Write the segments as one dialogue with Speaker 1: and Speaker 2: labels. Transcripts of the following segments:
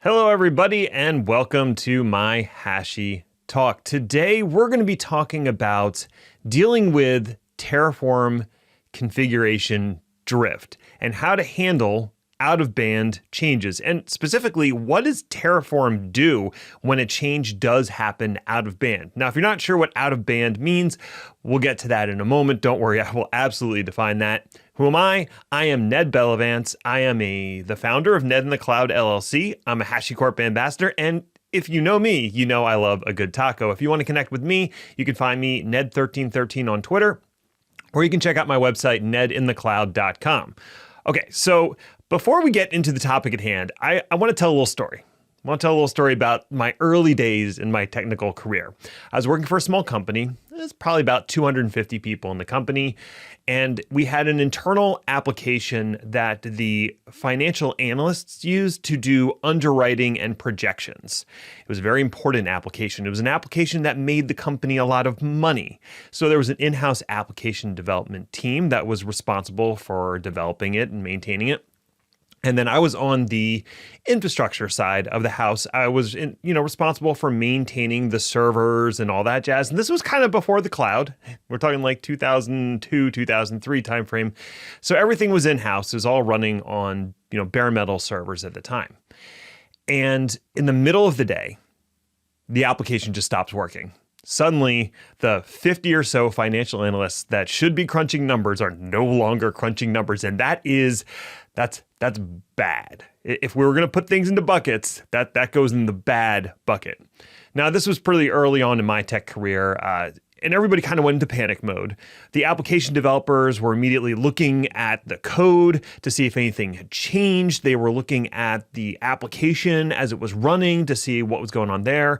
Speaker 1: Hello, everybody, and welcome to my Hashi Talk. Today, we're going to be talking about dealing with Terraform configuration drift and how to handle out-of-band changes. And specifically, what does Terraform do when a change does happen out of band? Now, if you're not sure what out of band means, we'll get to that in a moment. Don't worry, I will absolutely define that. Who am I? I am Ned Bellavance. I am the founder of Ned in the Cloud LLC. I'm a HashiCorp ambassador, and if you know me, you know I love a good taco. If you want to connect with me, you can find me Ned1313 on Twitter, or you can check out my website, nedinthecloud.com. Okay, so before we get into the topic at hand, I want to tell a little story. I want to tell a little story about my early days in my technical career. I was working for a small company. There's probably about 250 people in the company, and we had an internal application that the financial analysts used to do underwriting and projections. It was a very important application. It was an application that made the company a lot of money. So there was an in-house application development team that was responsible for developing it and maintaining it. And then I was on the infrastructure side of the house. I was responsible for maintaining the servers and all that jazz. And this was kind of before the cloud. We're talking like 2002, 2003 timeframe. So everything was in-house. It was all running on, bare metal servers at the time. And in the middle of the day, the application just stops working. Suddenly, the 50 or so financial analysts that should be crunching numbers are no longer crunching numbers. And that's bad. If we were going to put things into buckets, that goes in the bad bucket. Now, this was pretty early on in my tech career, and everybody kind of went into panic mode. The application developers were immediately looking at the code to see if anything had changed. They were looking at the application as it was running to see what was going on there.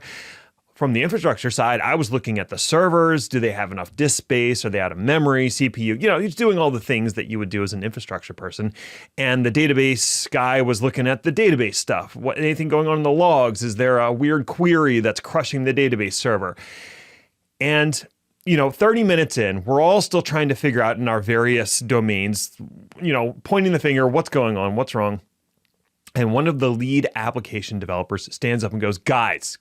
Speaker 1: From the infrastructure side, I was looking at the servers. Do they have enough disk space? Are they out of memory, CPU? He's doing all the things that you would do as an infrastructure person. And the database guy was looking at the database stuff. Anything going on in the logs? Is there a weird query that's crushing the database server? And 30 minutes in, we're all still trying to figure out in our various domains, pointing the finger, what's going on, what's wrong? And one of the lead application developers stands up and goes, guys,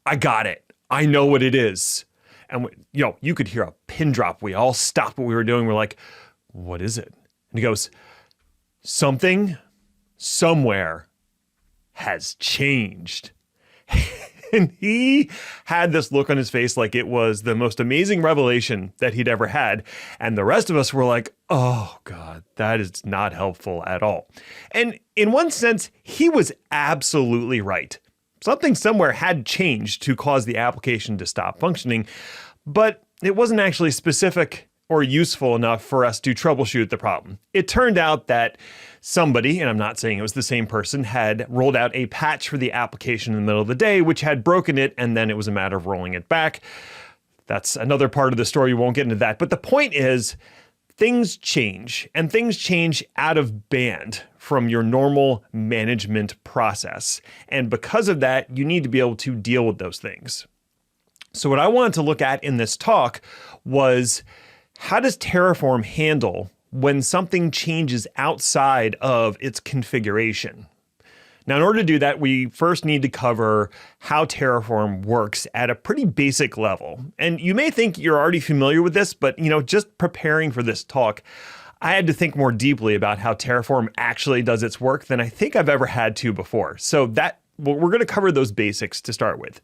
Speaker 1: I got it. I know what it is. And you could hear a pin drop. We all stopped what we were doing. We're like, what is it? And he goes, something somewhere has changed. And he had this look on his face like it was the most amazing revelation that he'd ever had. And the rest of us were like, oh God, that is not helpful at all. And in one sense, he was absolutely right. Something somewhere had changed to cause the application to stop functioning, but it wasn't actually specific or useful enough for us to troubleshoot the problem. It turned out that somebody, and I'm not saying it was the same person, had rolled out a patch for the application in the middle of the day, which had broken it, and then it was a matter of rolling it back. That's another part of the story. We won't get into that. But the point is, things change, and things change out of band from your normal management process. And because of that, you need to be able to deal with those things. So what I wanted to look at in this talk was, how does Terraform handle when something changes outside of its configuration? Now, in order to do that, we first need to cover how Terraform works at a pretty basic level. And you may think you're already familiar with this, but just preparing for this talk, I had to think more deeply about how Terraform actually does its work than I think I've ever had to before. So we're going to cover those basics to start with.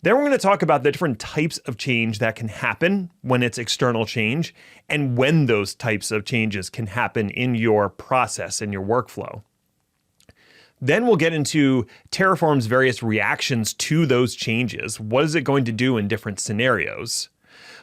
Speaker 1: Then we're going to talk about the different types of change that can happen when it's external change and when those types of changes can happen in your process and your workflow. Then we'll get into Terraform's various reactions to those changes. What is it going to do in different scenarios?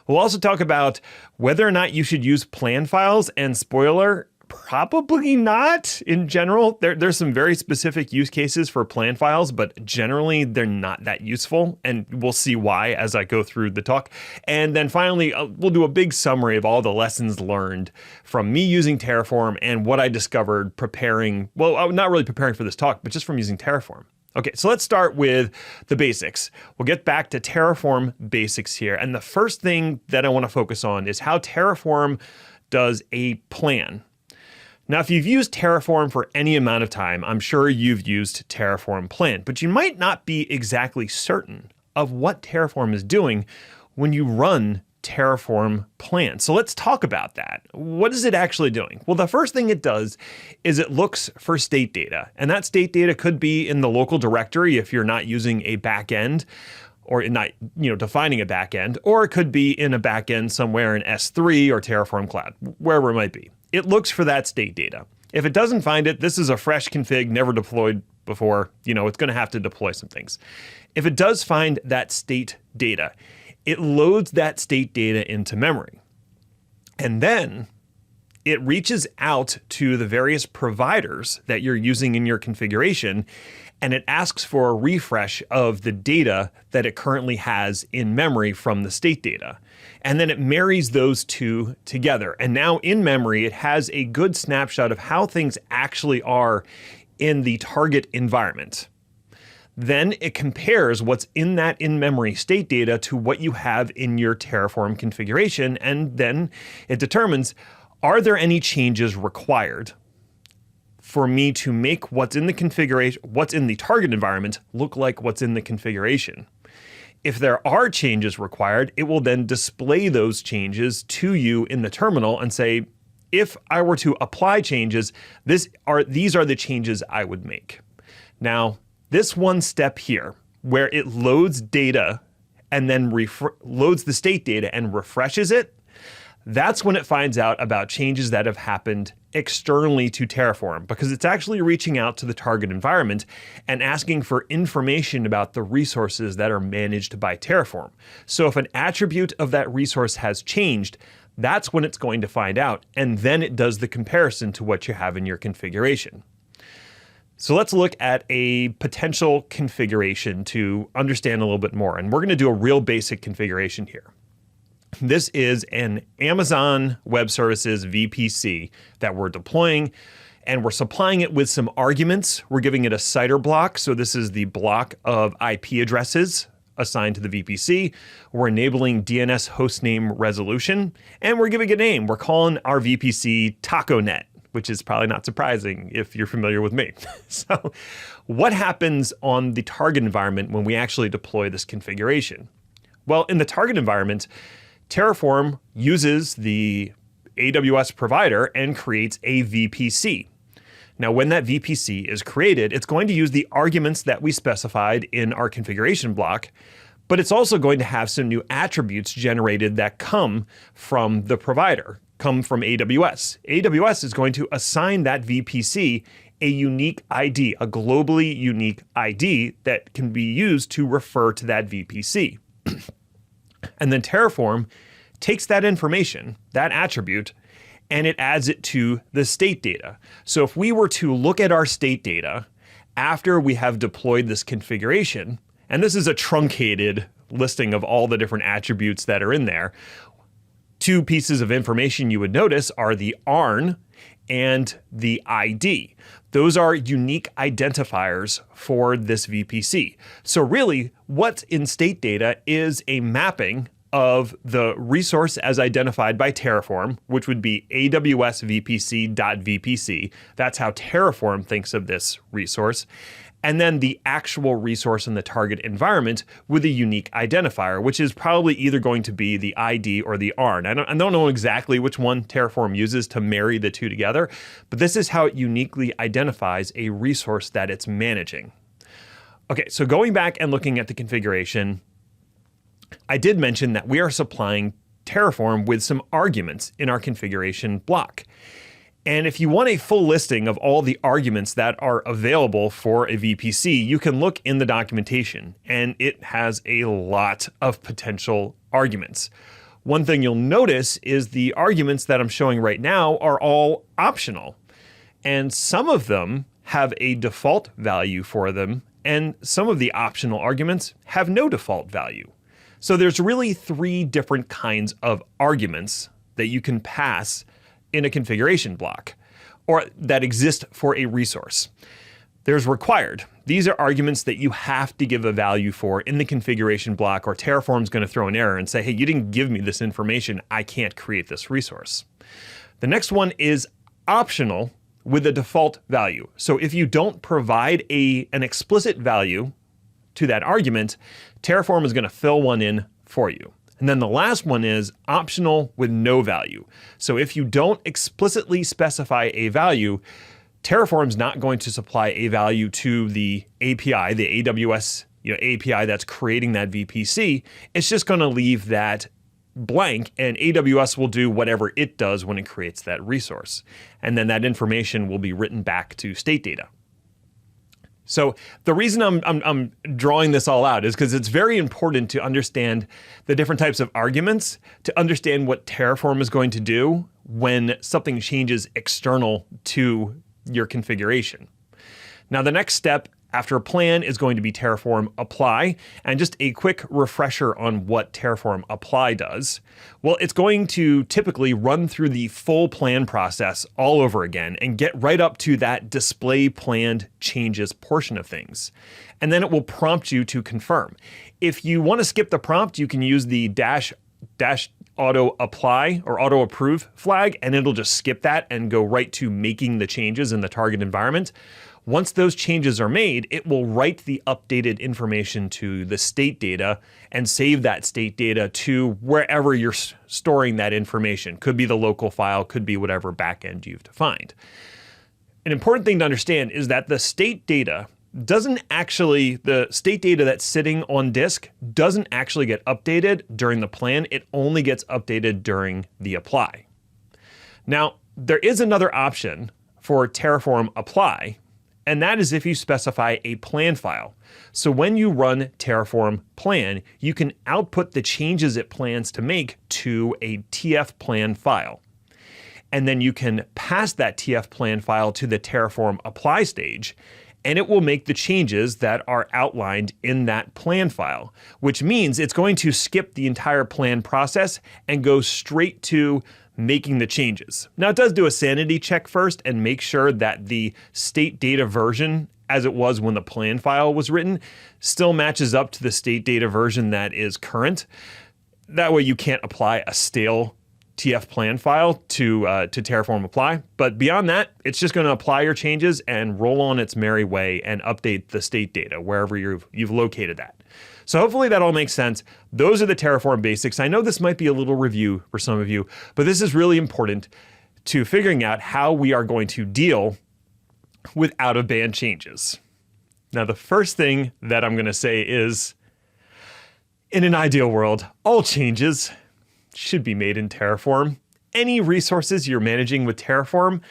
Speaker 1: We'll also talk about whether or not you should use plan files, and spoiler, probably not in general. There's some very specific use cases for plan files, but generally they're not that useful, and we'll see why as I go through the talk. And then finally, we'll do a big summary of all the lessons learned from me using Terraform and what I discovered preparing, well, not really preparing for this talk, but just from using Terraform. Okay, so let's start with the basics. We'll get back to Terraform basics here. And the first thing that I want to focus on is how Terraform does a plan. Now, if you've used Terraform for any amount of time, I'm sure you've used Terraform plant, but you might not be exactly certain of what Terraform is doing when you run Terraform plant. So let's talk about that. What is it actually doing? Well, the first thing it does is it looks for state data, and that state data could be in the local directory if you're not using a backend or not, defining a backend, or it could be in a backend somewhere in S3 or Terraform Cloud, wherever it might be. It looks for that state data. If it doesn't find it, this is a fresh config, never deployed before, it's going to have to deploy some things. If it does find that state data, it loads that state data into memory. And then it reaches out to the various providers that you're using in your configuration, and it asks for a refresh of the data that it currently has in memory from the state data. And then it marries those two together. And now in memory, it has a good snapshot of how things actually are in the target environment. Then it compares what's in that in-memory state data to what you have in your Terraform configuration, and then it determines, are there any changes required for me to make what's in the configuration, what's in the target environment, look like what's in the configuration? If there are changes required, it will then display those changes to you in the terminal and say, if I were to apply changes, these are the changes I would make. Now, this one step here, where it loads data and then loads the state data and refreshes it, that's when it finds out about changes that have happened externally to Terraform, because it's actually reaching out to the target environment and asking for information about the resources that are managed by Terraform. So if an attribute of that resource has changed, that's when it's going to find out, and then it does the comparison to what you have in your configuration. So let's look at a potential configuration to understand a little bit more, and we're going to do a real basic configuration here. This is an Amazon Web Services VPC that we're deploying, and we're supplying it with some arguments. We're giving it a CIDR block. So this is the block of IP addresses assigned to the VPC. We're enabling DNS hostname resolution, and we're giving it a name. We're calling our VPC TacoNet, which is probably not surprising if you're familiar with me. So what happens on the target environment when we actually deploy this configuration? Well, in the target environment, Terraform uses the AWS provider and creates a VPC. Now, when that VPC is created, it's going to use the arguments that we specified in our configuration block, but it's also going to have some new attributes generated that come from the provider, come from AWS. AWS is going to assign that VPC a unique ID, a globally unique ID that can be used to refer to that VPC. And then Terraform takes that information, that attribute, and it adds it to the state data. So if we were to look at our state data after we have deployed this configuration, and this is a truncated listing of all the different attributes that are in there, two pieces of information you would notice are the ARN and the ID. Those are unique identifiers for this VPC. So really, what's in state data is a mapping of the resource as identified by Terraform, which would be AWS VPC.vpc. That's how Terraform thinks of this resource. And then the actual resource in the target environment with a unique identifier, which is probably either going to be the ID or the ARN. I don't know exactly which one Terraform uses to marry the two together, but this is how it uniquely identifies a resource that it's managing. Okay, so going back and looking at the configuration, I did mention that we are supplying Terraform with some arguments in our configuration block. And if you want a full listing of all the arguments that are available for a VPC, you can look in the documentation, and it has a lot of potential arguments. One thing you'll notice is the arguments that I'm showing right now are all optional, and some of them have a default value for them, and some of the optional arguments have no default value. So there's really three different kinds of arguments that you can pass in a configuration block, or that exist for a resource. There's required. These are arguments that you have to give a value for in the configuration block, or Terraform's going to throw an error and say, hey, you didn't give me this information, I can't create this resource. The next one is optional with a default value. So if you don't provide an explicit value to that argument, Terraform is going to fill one in for you. And then the last one is optional with no value. So if you don't explicitly specify a value, Terraform's not going to supply a value to the API, the AWS API that's creating that VPC. It's just going to leave that blank, and AWS will do whatever it does when it creates that resource. And then that information will be written back to state data. So the reason I'm drawing this all out is because it's very important to understand the different types of arguments, to understand what Terraform is going to do when something changes external to your configuration. Now, the next step after a plan is going to be Terraform apply. And just a quick refresher on what Terraform apply does. Well, it's going to typically run through the full plan process all over again and get right up to that display planned changes portion of things. And then it will prompt you to confirm. If you want to skip the prompt, you can use the dash auto apply or auto approve flag, and it'll just skip that and go right to making the changes in the target environment. Once those changes are made, it will write the updated information to the state data and save that state data to wherever you're storing that information. Could be the local file, could be whatever backend you've defined. An important thing to understand is that the state data the state data that's sitting on disk doesn't actually get updated during the plan. It only gets updated during the apply. Now, there is another option for Terraform apply, and that is if you specify a plan file. So when you run Terraform plan, you can output the changes it plans to make to a TF plan file. And then you can pass that TF plan file to the Terraform apply stage, and it will make the changes that are outlined in that plan file, which means it's going to skip the entire plan process and go straight to making the changes. Now, it does do a sanity check first and make sure that the state data version, as it was when the plan file was written, still matches up to the state data version that is current. That way you can't apply a stale TF plan file to Terraform apply. But beyond that, it's just going to apply your changes and roll on its merry way and update the state data wherever you've located that. So hopefully that all makes sense. Those are the Terraform basics. I know this might be a little review for some of you, but this is really important to figuring out how we are going to deal with out-of-band changes. Now, the first thing that I'm going to say is, in an ideal world, all changes should be made in Terraform. Any resources you're managing with Terraform,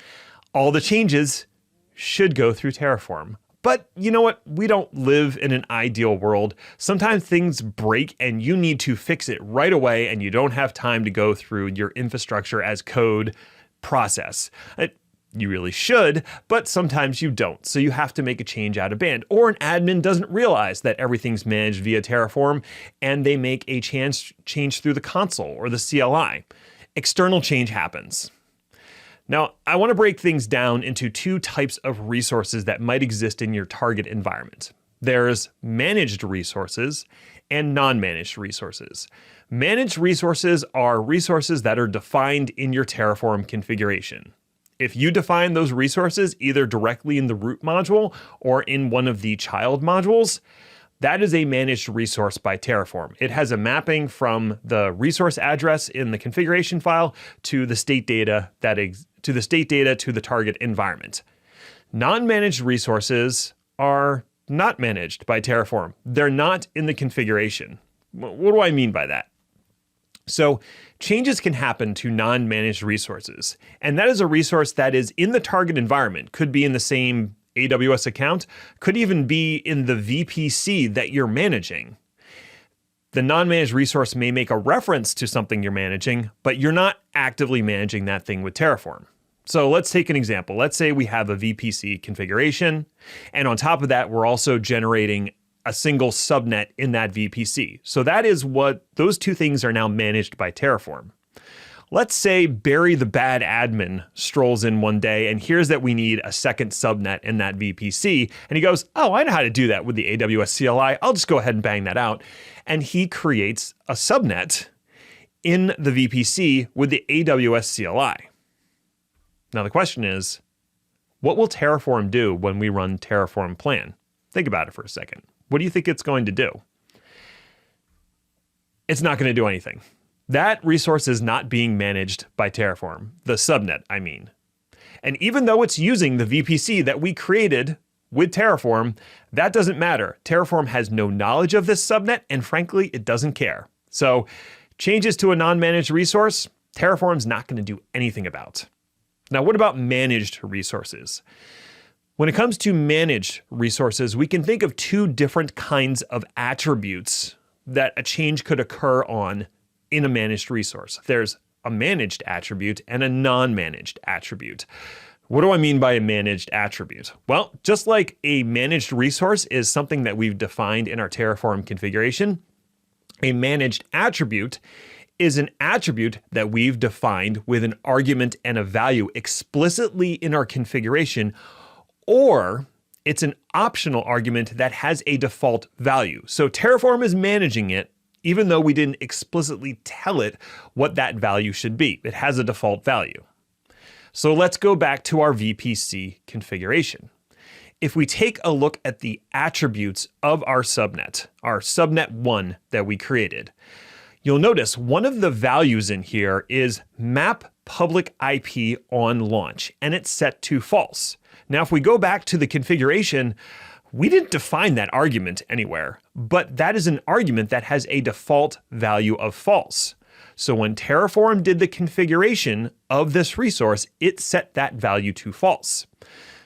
Speaker 1: all the changes should go through Terraform. But you know what? We don't live in an ideal world. Sometimes things break and you need to fix it right away, and you don't have time to go through your infrastructure as code process. You really should, but sometimes you don't. So you have to make a change out of band. Or an admin doesn't realize that everything's managed via Terraform and they make a change through the console or the CLI. External change happens. Now, I want to break things down into two types of resources that might exist in your target environment. There's managed resources and non-managed resources. Managed resources are resources that are defined in your Terraform configuration. If you define those resources either directly in the root module or in one of the child modules, that is a managed resource by Terraform. It has a mapping from the resource address in the configuration file to the state data to the target environment. Non-managed resources are not managed by Terraform. They're not in the configuration. What do I mean by that? So changes can happen to non-managed resources, and that is a resource that is in the target environment, could be in the same AWS account, could even be in the VPC that you're managing. The non-managed resource may make a reference to something you're managing, but you're not actively managing that thing with Terraform. So let's take an example. Let's say we have a VPC configuration, and on top of that, we're also generating a single subnet in that VPC. So that is what those two things are now managed by Terraform. Let's say Barry the bad admin strolls in one day and hears that we need a second subnet in that VPC. And he goes, oh, I know how to do that with the AWS CLI. I'll just go ahead and bang that out. And he creates a subnet in the VPC with the AWS CLI. Now the question is, what will Terraform do when we run Terraform plan? Think about it for a second. What do you think it's going to do? It's not going to do anything. That resource is not being managed by Terraform, the subnet, I mean. And even though it's using the VPC that we created with Terraform, that doesn't matter. Terraform has no knowledge of this subnet, and frankly, it doesn't care. So changes to a non-managed resource, Terraform's not going to do anything about. Now, what about managed resources? When it comes to managed resources, we can think of two different kinds of attributes that a change could occur on in a managed resource. There's a managed attribute and a non-managed attribute. What do I mean by a managed attribute? Well, just like a managed resource is something that we've defined in our Terraform configuration, a managed attribute is an attribute that we've defined with an argument and a value explicitly in our configuration, or it's an optional argument that has a default value. So Terraform is managing it, even though we didn't explicitly tell it what that value should be. It has a default value. So let's go back to our VPC configuration. If we take a look at the attributes of our subnet 1 that we created, you'll notice one of the values in here is map public IP on launch, and it's set to false. Now, if we go back to the configuration, we didn't define that argument anywhere, but that is an argument that has a default value of false. So when Terraform did the configuration of this resource, it set that value to false.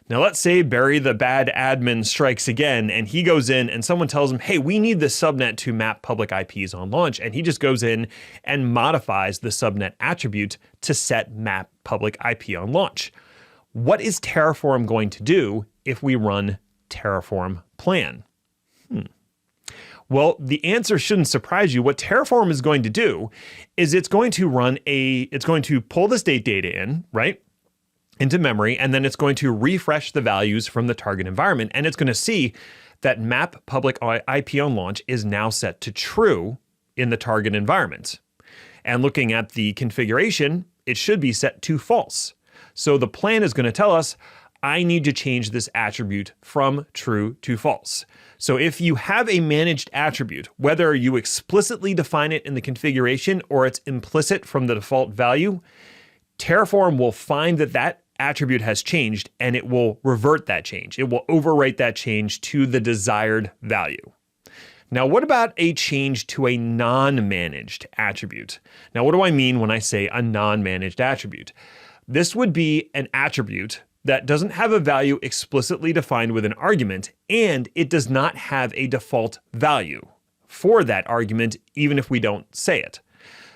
Speaker 1: Now let's say Barry the bad admin strikes again, and he goes in and someone tells him, hey, we need the subnet to map public IPs on launch. And he just goes in and modifies the subnet attribute to set map public IP on launch. What is Terraform going to do if we run Terraform plan? Well, the answer shouldn't surprise you. What Terraform is going to do is it's going to pull the state data in, right, into memory, and then it's going to refresh the values from the target environment, and it's going to see that map public IP on launch is now set to true in the target environment. And looking at the configuration, it should be set to false. So the plan is going to tell us, I need to change this attribute from true to false. So if you have a managed attribute, whether you explicitly define it in the configuration or it's implicit from the default value, Terraform will find that that attribute has changed and it will revert that change. It will overwrite that change to the desired value. Now, what about a change to a non-managed attribute? Now, what do I mean when I say a non-managed attribute? This would be an attribute that doesn't have a value explicitly defined with an argument, and it does not have a default value for that argument, even if we don't say it.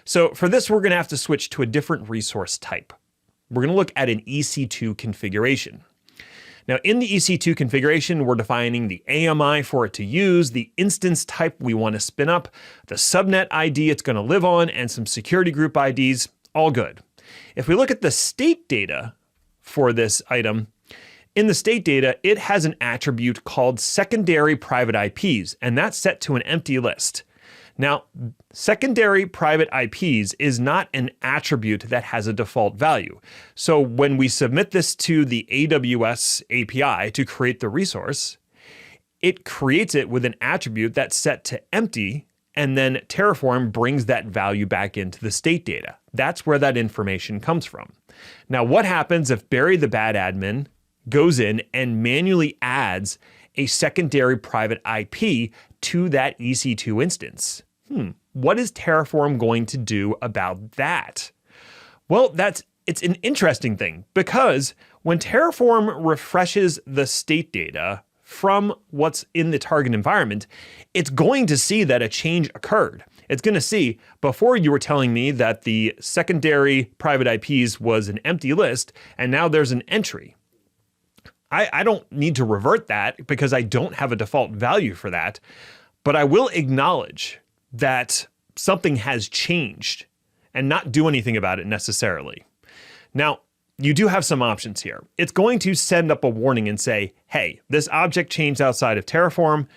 Speaker 1: So for this, we're going to have to switch to a different resource type. We're going to look at an EC2 configuration. Now, in the EC2 configuration, we're defining the AMI for it to use, the instance type we want to spin up, the subnet ID it's going to live on, and some security group IDs, all good. If we look at the state data for this item, in the state data, it has an attribute called secondary private IPs, and that's set to an empty list. Now, secondary private IPs is not an attribute that has a default value. So when we submit this to the AWS API to create the resource, it creates it with an attribute that's set to empty, and then Terraform brings that value back into the state data. That's where that information comes from. Now, what happens if Barry the bad admin goes in and manually adds a secondary private IP to that EC2 instance? What is Terraform going to do about that? Well, it's an interesting thing, because when Terraform refreshes the state data from what's in the target environment, it's going to see that a change occurred. It's going to see, before you were telling me that the secondary private IPs was an empty list, and now there's an entry. I don't need to revert that because I don't have a default value for that, but I will acknowledge that something has changed and not do anything about it necessarily. Now, you do have some options here. It's going to send up a warning and say, hey, this object changed outside of Terraform.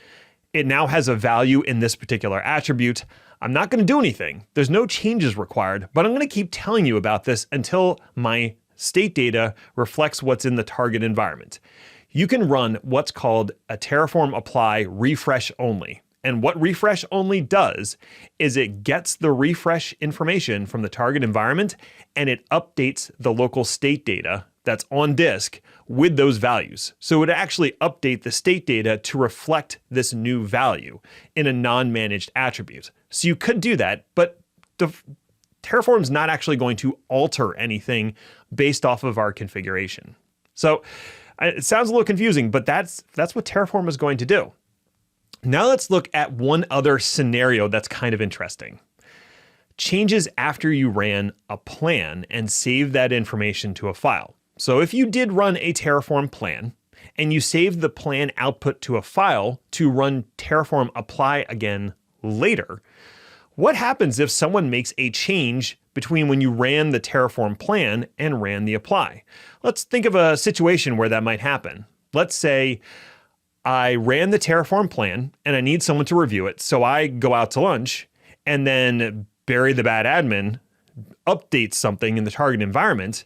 Speaker 1: It now has a value in this particular attribute. I'm not going to do anything. There's no changes required, but I'm going to keep telling you about this until my state data reflects what's in the target environment. You can run what's called a Terraform apply refresh only. And what refresh only does is it gets the refresh information from the target environment and it updates the local state data that's on disk with those values. So it would actually update the state data to reflect this new value in a non-managed attribute. So you could do that, but Terraform's not actually going to alter anything based off of our configuration. So it sounds a little confusing, but that's what Terraform is going to do. Now let's look at one other scenario that's kind of interesting. Changes after you ran a plan and save that information to a file. So if you did run a Terraform plan and you saved the plan output to a file to run Terraform apply again later, what happens if someone makes a change between when you ran the Terraform plan and ran the apply? Let's think of a situation where that might happen. Let's say I ran the Terraform plan and I need someone to review it. So I go out to lunch and then Barry the bad admin updates something in the target environment.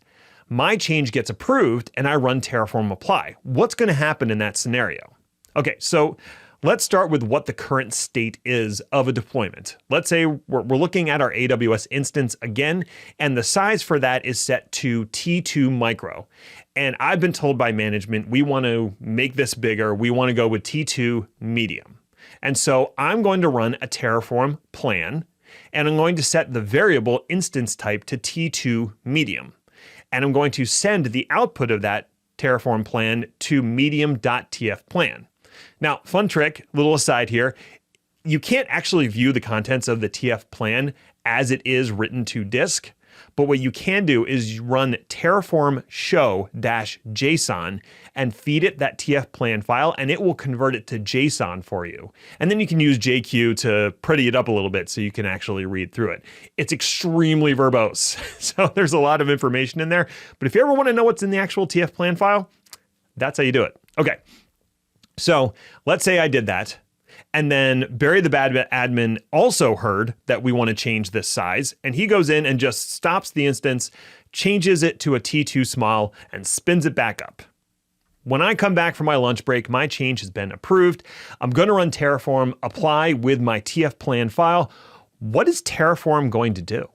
Speaker 1: My change gets approved and I run Terraform apply. What's going to happen in that scenario? Okay, so let's start with what the current state is of a deployment. Let's say we're looking at our AWS instance again, and the size for that is set to T2 micro. And I've been told by management, we want to make this bigger. We want to go with T2 medium. And so I'm going to run a Terraform plan, and I'm going to set the variable instance type to T2 medium. And I'm going to send the output of that Terraform plan to medium.tfplan. Now, fun trick, little aside here, you can't actually view the contents of the TF plan as it is written to disk, but what you can do is run Terraform show-json and feed it that TF plan file, and it will convert it to JSON for you. And then you can use JQ to pretty it up a little bit so you can actually read through it. It's extremely verbose, so there's a lot of information in there. But if you ever want to know what's in the actual TF plan file, that's how you do it. Okay. So let's say I did that, and then Barry the bad admin also heard that we want to change this size, and he goes in and just stops the instance, changes it to a T2 small, and spins it back up. When I come back from my lunch break, my change has been approved. I'm going to run Terraform apply with my TF plan file. What is Terraform going to do?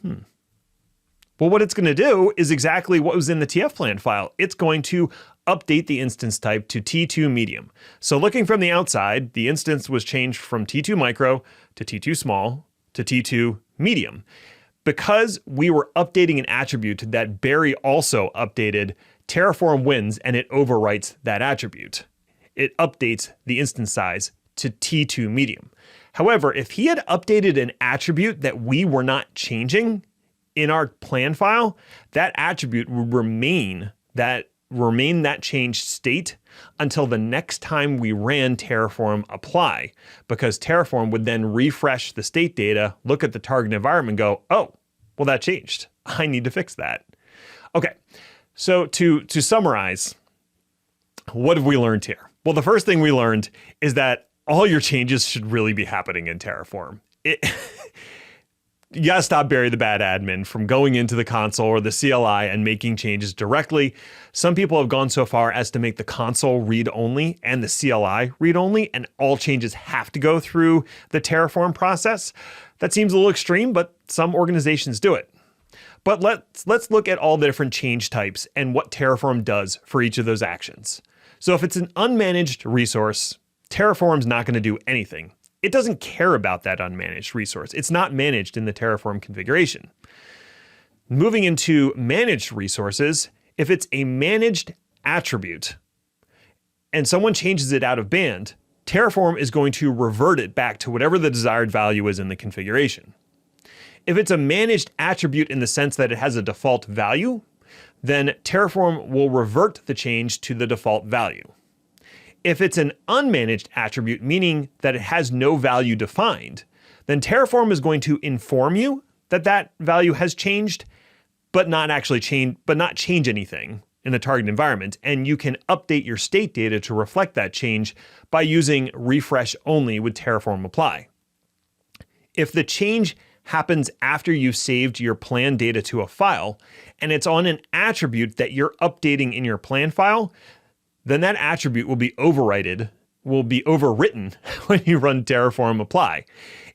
Speaker 1: Well, what it's going to do is exactly what was in the TF plan file. It's going to update the instance type to T2 medium. So looking from the outside, the instance was changed from T2 micro to T2 small to T2 medium. Because we were updating an attribute that Barry also updated, Terraform wins and it overwrites that attribute. It updates the instance size to T2 medium. However, if he had updated an attribute that we were not changing in our plan file, that attribute would remain that changed state until the next time we ran Terraform apply, because Terraform would then refresh the state data, look at the target environment and go, oh, well, that changed. I need to fix that. Okay, so to summarize, what have we learned here? Well, the first thing we learned is that all your changes should really be happening in Terraform. You gotta stop Barry the bad admin from going into the console or the CLI and making changes directly. Some people have gone so far as to make the console read-only and the CLI read-only, and all changes have to go through the Terraform process. That seems a little extreme, but some organizations do it. But let's look at all the different change types and what Terraform does for each of those actions. So if it's an unmanaged resource, Terraform's not going to do anything. It doesn't care about that unmanaged resource. It's not managed in the Terraform configuration. Moving into managed resources, if it's a managed attribute and someone changes it out of band, Terraform is going to revert it back to whatever the desired value is in the configuration. If it's a managed attribute in the sense that it has a default value, then Terraform will revert the change to the default value. If it's an unmanaged attribute, meaning that it has no value defined, then Terraform is going to inform you that that value has changed, but not change anything in the target environment. And you can update your state data to reflect that change by using refresh only with Terraform apply. If the change happens after you've saved your plan data to a file, and it's on an attribute that you're updating in your plan file, then that attribute will be overwritten when you run Terraform apply.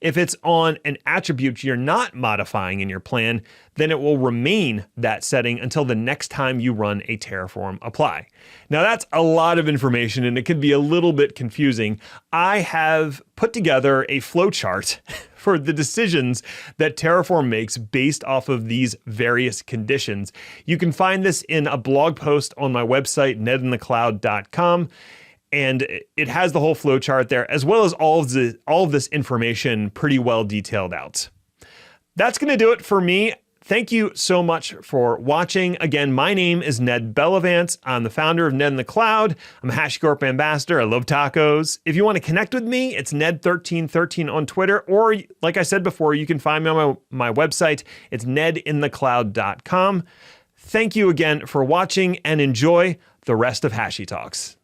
Speaker 1: If it's on an attribute you're not modifying in your plan, then it will remain that setting until the next time you run a Terraform apply. Now that's a lot of information and it can be a little bit confusing. I have put together a flowchart for the decisions that Terraform makes based off of these various conditions. You can find this in a blog post on my website, nedinthecloud.com. And it has the whole flowchart there, as well as all of this information pretty well detailed out. That's going to do it for me. Thank you so much for watching. Again, my name is Ned Bellavance. I'm the founder of Ned in the Cloud. I'm a HashiCorp ambassador. I love tacos. If you want to connect with me, it's Ned1313 on Twitter. Or like I said before, you can find me on my website. It's nedinthecloud.com. Thank you again for watching and enjoy the rest of HashiTalks.